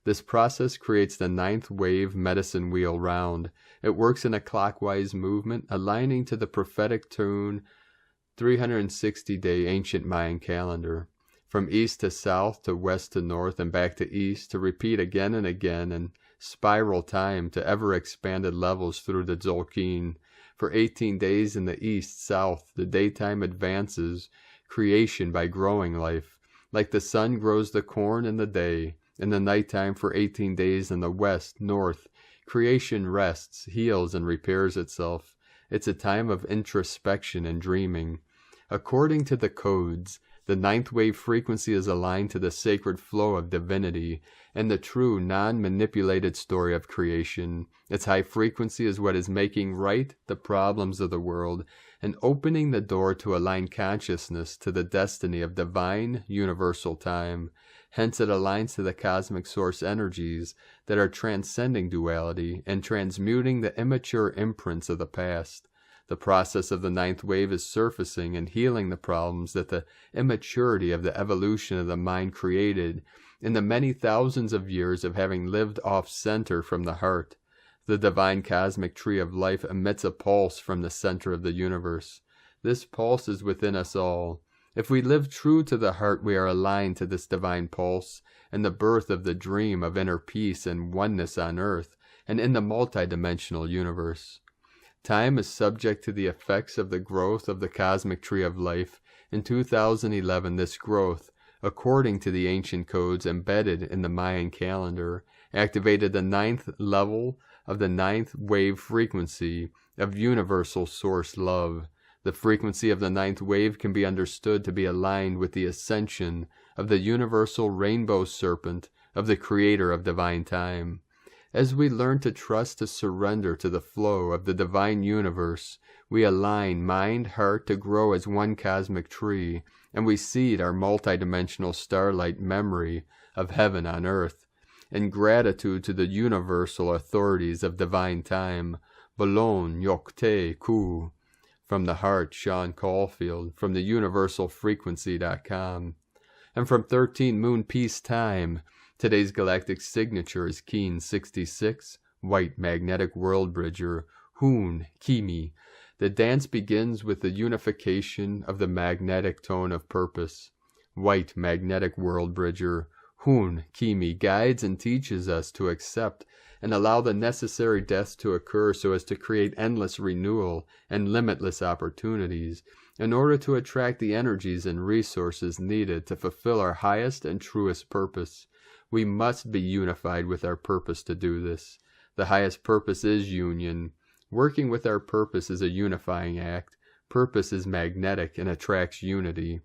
This process creates the ninth wave medicine wheel round. It works in a clockwise movement, aligning to the prophetic tune 360-day ancient Mayan calendar. From east to south, to west to north, and back to east, to repeat again and again, and spiral time to ever-expanded levels through the Tzolk'in. For 18 days in the east-south, the daytime advances creation by growing life. Like the sun grows the corn in the day. In the nighttime for 18 days in the west-north, creation rests, heals, and repairs itself. It's a time of introspection and dreaming. According to the codes, the ninth wave frequency is aligned to the sacred flow of divinity and the true, non-manipulated story of creation. Its high frequency is what is making right the problems of the world and opening the door to align consciousness to the destiny of divine, universal time. Hence it aligns to the cosmic source energies that are transcending duality and transmuting the immature imprints of the past. The process of the ninth wave is surfacing and healing the problems that the immaturity of the evolution of the mind created in the many thousands of years of having lived off-center from the heart. The divine cosmic tree of life emits a pulse from the center of the universe. This pulse is within us all. If we live true to the heart, we are aligned to this divine pulse and the birth of the dream of inner peace and oneness on earth and in the multidimensional universe. Time is subject to the effects of the growth of the cosmic tree of life. In 2011, this growth, according to the ancient codes embedded in the Mayan calendar, activated the ninth level of the ninth wave frequency of universal source love. The frequency of the ninth wave can be understood to be aligned with the ascension of the universal rainbow serpent of the creator of divine time. As we learn to trust to surrender to the flow of the divine universe, we align mind, heart to grow as one cosmic tree, and we seed our multidimensional starlight memory of heaven on earth. In gratitude to the universal authorities of divine time, Bolon Yokte Ku. From the heart, Sean Caulfield, from the universalfrequency.com. And from 13 Moon Peace Time, today's galactic signature is Keen 66, White Magnetic World Bridger, Hoon Kimi. The dance begins with the unification of the magnetic tone of purpose. White Magnetic World Bridger, Hoon Kimi, guides and teaches us to accept and allow the necessary deaths to occur so as to create endless renewal and limitless opportunities in order to attract the energies and resources needed to fulfill our highest and truest purpose. We must be unified with our purpose to do this. The highest purpose is union. Working with our purpose is a unifying act. Purpose is magnetic and attracts unity.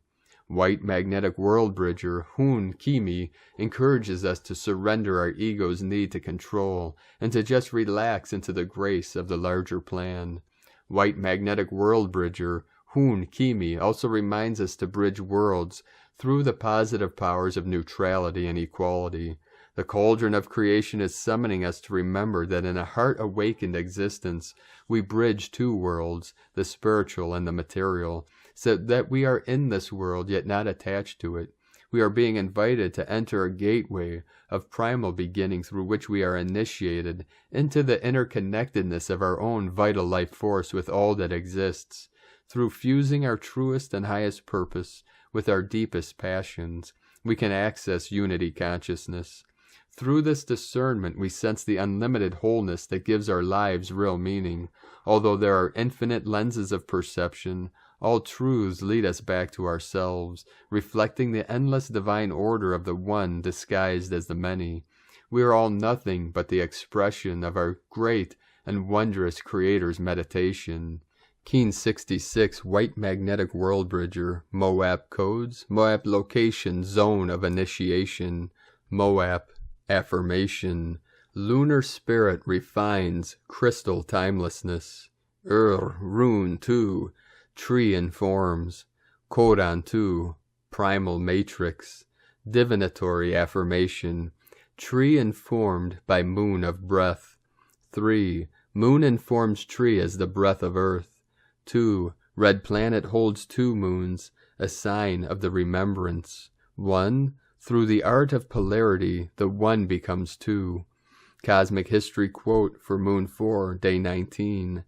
White Magnetic World Bridger, Hoon Kimi, encourages us to surrender our ego's need to control and to just relax into the grace of the larger plan. White Magnetic World Bridger, Hoon Kimi, also reminds us to bridge worlds through the positive powers of neutrality and equality. The cauldron of creation is summoning us to remember that in a heart-awakened existence, we bridge 2 worlds, the spiritual and the material, so that we are in this world yet not attached to it. We are being invited to enter a gateway of primal beginning through which we are initiated into the interconnectedness of our own vital life force with all that exists. Through fusing our truest and highest purpose with our deepest passions, we can access unity consciousness. Through this discernment, we sense the unlimited wholeness that gives our lives real meaning. Although there are infinite lenses of perception, all truths lead us back to ourselves, reflecting the endless divine order of the one disguised as the many. We are all nothing but the expression of our great and wondrous Creator's meditation. Keen 66 White Magnetic World Bridger, MOAP codes, MOAP location, zone of initiation, MOAP affirmation, lunar spirit refines crystal timelessness, rune 2, tree informs, codon 2, primal matrix, divinatory affirmation, tree informed by moon of breath, 3, moon informs tree as the breath of earth, 2, red planet holds 2 moons, a sign of the remembrance, 1, through the art of polarity, the 1 becomes 2. Cosmic history quote for moon 4, day 19.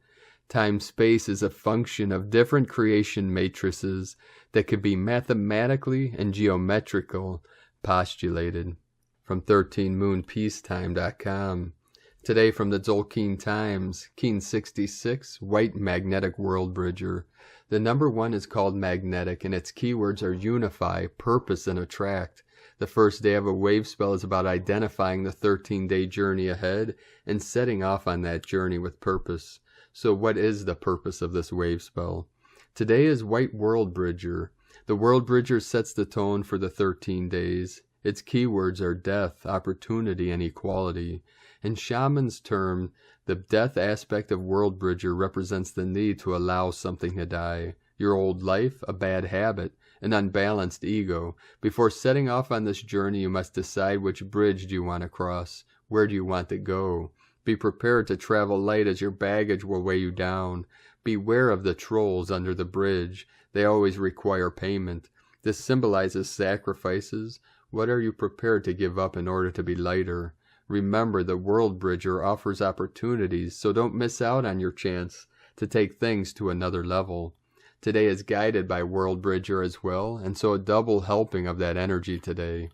Time-space is a function of different creation matrices that could be mathematically and geometrical postulated. From 13moonpeacetime.com. Today from the Tzolk'in Times, Keen 66, White Magnetic World Bridger. The number 1 is called magnetic, and its keywords are unify, purpose, and attract. The first day of a wave spell is about identifying the 13-day journey ahead and setting off on that journey with purpose. So what is the purpose of this wave spell? Today is White World Bridger. The World Bridger sets the tone for the 13 days. Its keywords are death, opportunity, and equality. In Shaman's term, the death aspect of World Bridger represents the need to allow something to die. Your old life, a bad habit, an unbalanced ego. Before setting off on this journey, you must decide which bridge do you want to cross. Where do you want to go? Be prepared to travel light as your baggage will weigh you down. Beware of the trolls under the bridge. They always require payment. This symbolizes sacrifices. What are you prepared to give up in order to be lighter? Remember, the World Bridger offers opportunities, so don't miss out on your chance to take things to another level. Today is guided by World Bridger as well, and so a double helping of that energy today.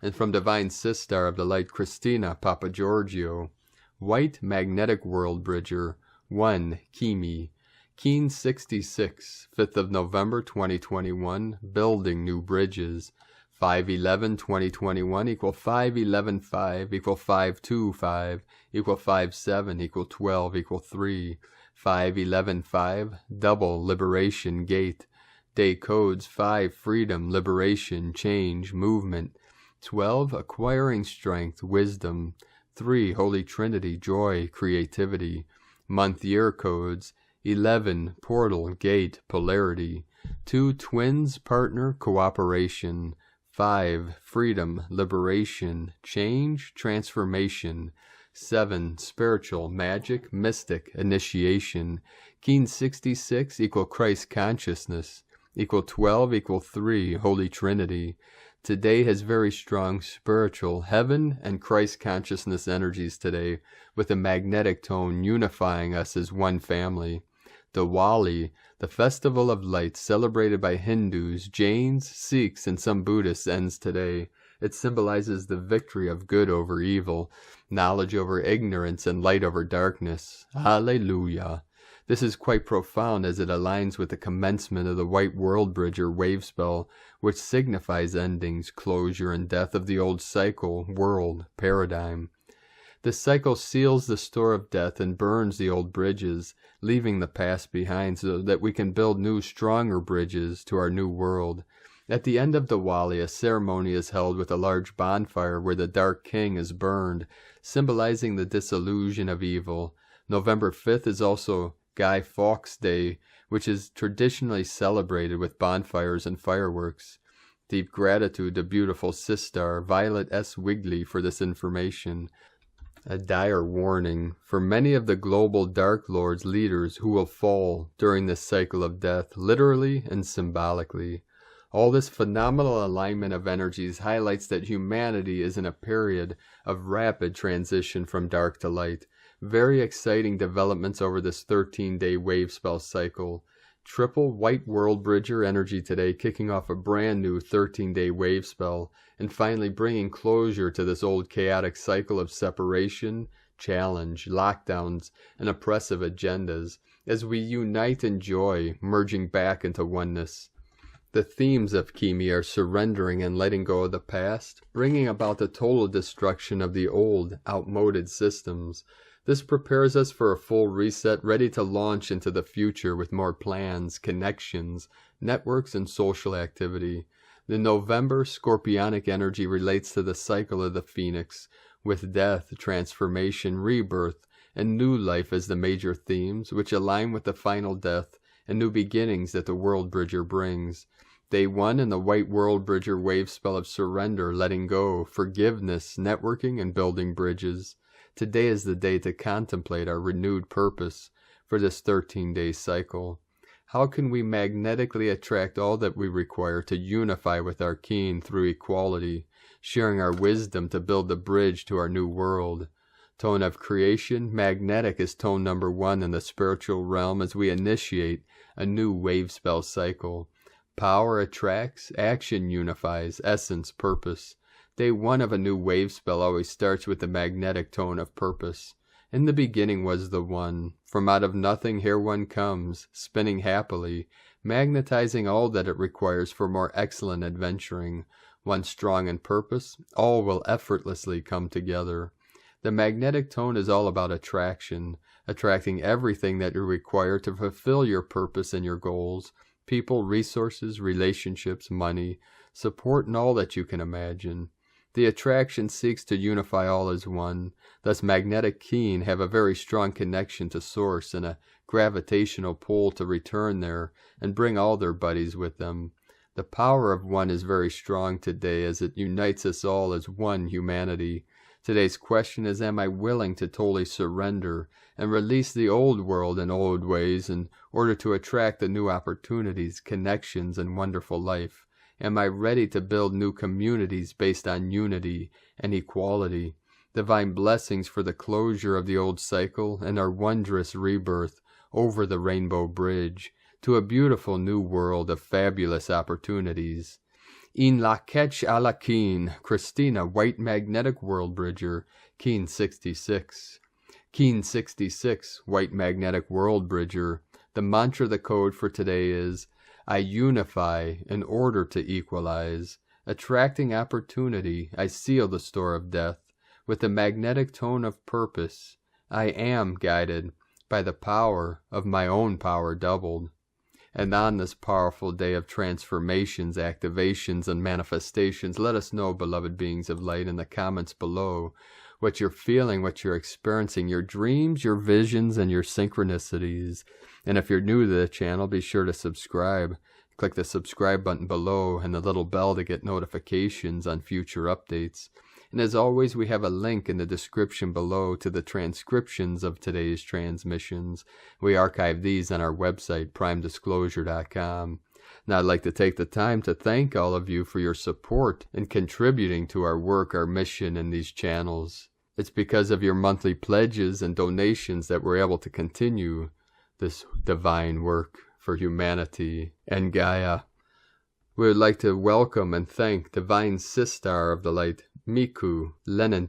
And from Divine Sistar of the Light, Christina Papa Giorgio, White Magnetic World Bridger, 1, Kimi, Keen 66, 5th of November 2021, building new bridges. 5/11/2021 equal 5/11/5 equal 5/2/5 equal 5/7 equal 12 equal 3. 5/11/5 double liberation gate. Day codes 5 freedom, liberation, change, movement. 12 acquiring strength, wisdom. 3 Holy Trinity, joy, creativity. Month year codes 11 portal, gate, polarity. 2 twins, partner, cooperation. 5 freedom, liberation, change, transformation. 7 spiritual, magic, mystic, initiation. Keen 66 equal Christ consciousness equal 12 equal 3 Holy Trinity. Today has very strong spiritual, heaven and Christ consciousness energies today, with a magnetic tone unifying us as one family. Diwali, the festival of lights celebrated by Hindus, Jains, Sikhs, and some Buddhists, ends today. It symbolizes the victory of good over evil, knowledge over ignorance, and light over darkness. Alleluia. This is quite profound as it aligns with the commencement of the White World Bridger wave spell, which signifies endings, closure, and death of the old cycle, world, paradigm. The cycle seals the store of death and burns the old bridges, leaving the past behind so that we can build new, stronger bridges to our new world. At the end of Diwali, a ceremony is held with a large bonfire where the Dark King is burned, symbolizing the dissolution of evil. November 5th is also Guy Fawkes Day, which is traditionally celebrated with bonfires and fireworks. Deep gratitude to beautiful Sistar Violet S. Wigley for this information. A dire warning for many of the global Dark Lord's leaders who will fall during this cycle of death, literally and symbolically. All this phenomenal alignment of energies highlights that humanity is in a period of rapid transition from dark to light. Very exciting developments over this 13-day wave spell cycle. Triple White World Bridger energy today, kicking off a brand new 13-day wave spell, and finally bringing closure to this old chaotic cycle of separation, challenge, lockdowns, and oppressive agendas, as we unite in joy, merging back into oneness. The themes of Kimi are surrendering and letting go of the past, bringing about the total destruction of the old, outmoded systems. This prepares us for a full reset, ready to launch into the future with more plans, connections, networks, and social activity. The November Scorpionic energy relates to the cycle of the Phoenix, with death, transformation, rebirth, and new life as the major themes, which align with the final death and new beginnings that the World Bridger brings. Day 1 in the White World Bridger wave spell of surrender, letting go, forgiveness, networking, and building bridges. Today is the day to contemplate our renewed purpose for this 13-day cycle. How can we magnetically attract all that we require to unify with our kin through equality, sharing our wisdom to build the bridge to our new world? Tone of creation, magnetic is tone number 1 in the spiritual realm as we initiate a new wave spell cycle. Power attracts, action unifies, essence, purpose. Day 1 of a new wave spell always starts with the magnetic tone of purpose. In the beginning was the One. From out of nothing here one comes, spinning happily, magnetizing all that it requires for more excellent adventuring. One strong in purpose, all will effortlessly come together. The magnetic tone is all about attraction, attracting everything that you require to fulfill your purpose and your goals. People, resources, relationships, money, support, and all that you can imagine. The attraction seeks to unify all as one. Thus magnetic kin have a very strong connection to source and a gravitational pull to return there and bring all their buddies with them. The power of one is very strong today as it unites us all as one humanity. Today's question is, am I willing to totally surrender and release the old world and old ways in order to attract the new opportunities, connections, and wonderful life? Am I ready to build new communities based on unity and equality? Divine blessings for the closure of the old cycle and our wondrous rebirth over the Rainbow Bridge to a beautiful new world of fabulous opportunities. In la ketch a la kin, Christina, White Magnetic World Bridger, Kin 66. Kin 66, White Magnetic World Bridger. The mantra, the code for today is, I unify in order to equalize. Attracting opportunity, I seal the store of death. With the magnetic tone of purpose, I am guided by the power of my own power doubled. And on this powerful day of transformations, activations, and manifestations, let us know, beloved beings of light, in the comments below what you're feeling, what you're experiencing, your dreams, your visions, and your synchronicities. And if you're new to the channel, be sure to subscribe. Click the subscribe button below and the little bell to get notifications on future updates. And as always, we have a link in the description below to the transcriptions of today's transmissions. We archive these on our website, primedisclosure.com. Now, I'd like to take the time to thank all of you for your support in contributing to our work, our mission in these channels. It's because of your monthly pledges and donations that we're able to continue this divine work for humanity and Gaia. We would like to welcome and thank Divine Sister of the Light, Miku L,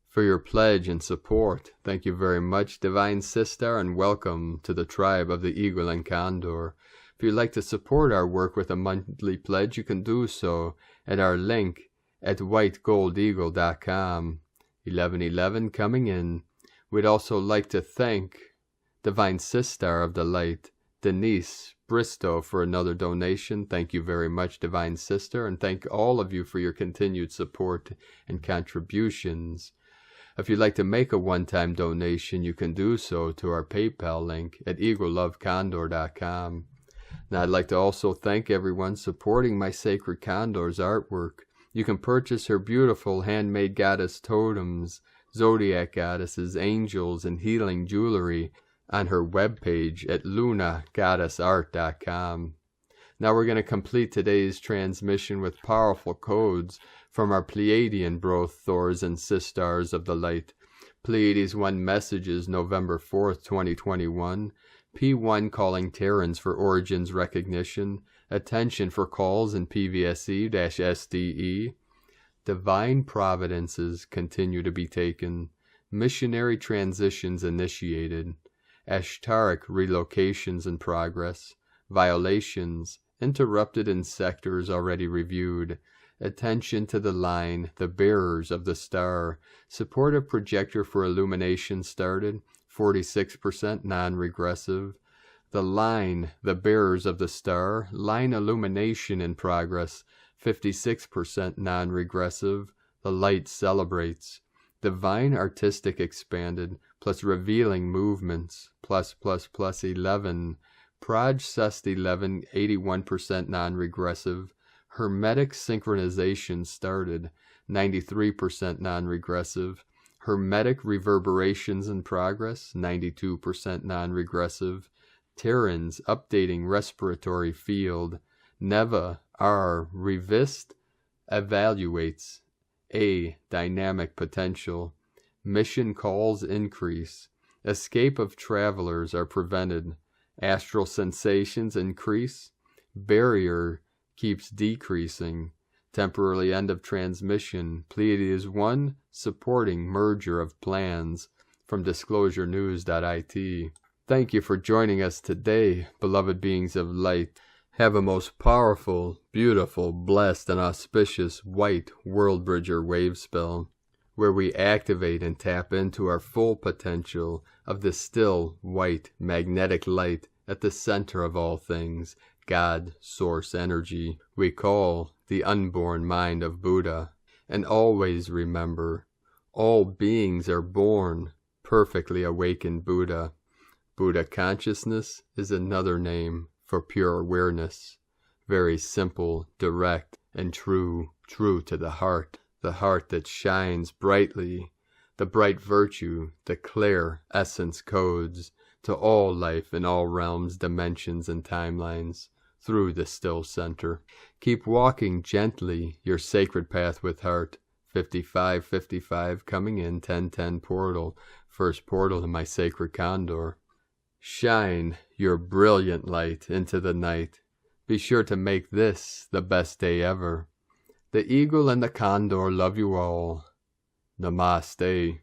for your pledge and support. Thank you very much, Divine Sister, and welcome to the tribe of the Eagle and Condor. If you'd like to support our work with a monthly pledge, you can do so at our link at whitegoldeagle.com. 1111 coming in. We'd also like to thank Divine Sister of the Light, Denise Bristow, for another donation. Thank you very much, Divine Sister, and thank all of you for your continued support and contributions. If you'd like to make a one-time donation, you can do so to our PayPal link at eaglelovecondor.com. Now, I'd like to also thank everyone supporting my Sacred Condor's artwork. You can purchase her beautiful handmade goddess totems, zodiac goddesses, angels, and healing jewelry on her webpage at lunagoddessart.com. Now we're going to complete today's transmission with powerful codes from our Pleiadian Brothors and Sisters of the Light. Pleiades 1 messages, November 4th, 2021. P1 calling Terrans for origins recognition. Attention for calls in PVSE-SDE. Divine providences continue to be taken. Missionary transitions initiated. Ashtaric relocations in progress. Violations interrupted in sectors already reviewed. Attention to the line, the bearers of the star. Supportive projector for illumination started, 46% non-regressive. The line, the bearers of the star. Line illumination in progress, 56% non-regressive. The light celebrates. Divine artistic expanded, plus revealing movements, plus 11. Proj Cest 11, 81% non-regressive. Hermetic synchronization started, 93% non-regressive. Hermetic reverberations in progress, 92% non-regressive. Terrans updating respiratory field. Neva R revist evaluates. A dynamic potential. Mission calls increase. Escape of travelers are prevented. Astral sensations increase. Barrier keeps decreasing. Temporarily end of transmission. Pleiades 1 supporting merger of plans. From disclosurenews.it. Thank you for joining us today, beloved beings of light. Have a most powerful, beautiful, blessed, and auspicious white world bridger wave spell, where we activate and tap into our full potential of the still, white, magnetic light at the center of all things, God, Source Energy, we call the unborn mind of Buddha. And always remember, all beings are born perfectly awakened Buddha. Buddha consciousness is another name for pure awareness. Very simple, direct, and true to the heart that shines brightly, the bright virtue, the clear essence codes to all life in all realms, dimensions, and timelines through the still center. Keep walking gently your sacred path with heart. 5555 coming in, 1010 portal, first portal to my sacred Condor. Shine your brilliant light into the night. Be sure to make this the best day ever. The eagle and the condor love you all. Namaste.